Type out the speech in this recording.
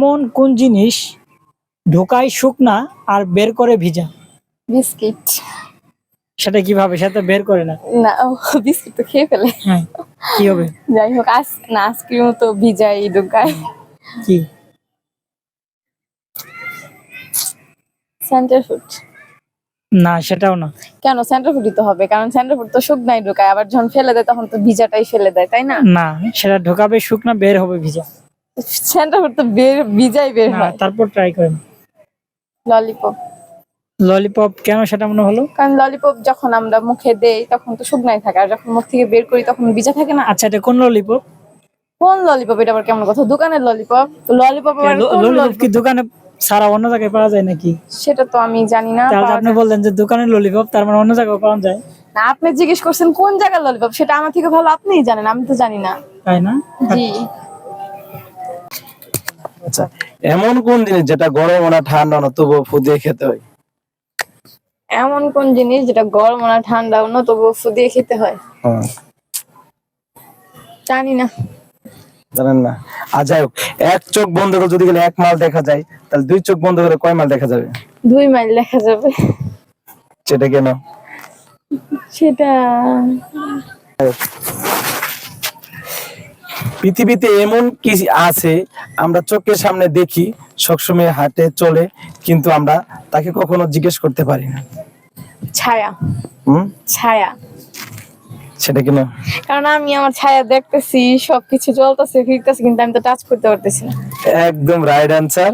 এমন কোন জিনিস ঢোকায় শুকনা আর বের করে ভিজা? বিস্কিট। সেটা কিভাবে? সেটা বের করে না। না, ও বিস্কিট তো খেয়ে ফেলে। হ্যাঁ, কি হবে? যাই হোক, আইসক্রিম তো ভিজাই ঢুকায়। কি? সেন্টারফুড। না, সেটাও না। কেন সেন্টারফুডই তো হবে, কারণ সেন্টারফুড তো শুকনাই ঢুকায়, আবার যখন ফেলে দেয় তখন তো ভিজাটাই ফেলে দেয়, তাই না? না, সেটা ঢোকাবে শুকনা, বের হবে ভিজা। সেন্টারফুড তো ভিজাই বের না, হয়। তারপর ট্রাই করেন। ললিপপ। ললিপপ কেন সেটা মনে হলো? কারণ ললিপপ যখন আমরা মুখে দেই তখন তো শুকনাই থাকে, আর যখন মুখ থেকে বের করি তখন ভিজা থাকে না। আচ্ছা, এটা কোন ললিপপ? কোন ললিপপ? এটা আবার কেমন কথা? দোকানের ললিপপ। ললিপপ আবার কোন ললিপপ কি ললিপপ? দোকানে ছাড়া অন্য জায়গায় পাওয়া যায় নাকি? সেটা তো আমি জানি না। তাহলে পাওয়া আপনি যায়। বললেন যে দোকানের ললিপপ, তার মানে অন্য জায়গায় পাওয়া যায়। না, আপনি জিজ্ঞেস করছেন কোন জায়গার ললিপপ, সেটা আমার থেকে ভালো আপনিই জানেন, আমি তো জানি না। তাই না? জি। আচ্ছা, এমন কোন জিনিস যেটা গরম না ঠান্ডা না তবুও ফু দিয়ে খেতে হয়? এমন কোন জিনিস যেটা গরম না ঠান্ডা না তবুও ফু দিয়ে খেতে হয়? হ্যাঁ, জানি না। জানেন না? আর যাই হোক, এক চোখ বন্ধ করে যদি গেলে 1 মাইল দেখা যায়, তাহলে 2 চোখ বন্ধ করে কয় মাইল দেখা যাবে? 2 মাইল দেখা যাবে। সেটা কেন? সেটা পৃথিবীতে এমন কি আছে আমরা চোখের সামনে দেখি, সবসময় হাঁটে চলে, কিন্তু আমরা তাকে কখনো জিজ্ঞেস করতে পারি না? ছায়া। হুম, ছায়া। সেটা কেন? কারণ আমি আমার ছায়া দেখতেছি, সবকিছু চলতেছে ফিরতেছে, কিন্তু আমি তো টাচ করতে পারতেছি না। একদম রাইট অ্যান্সার।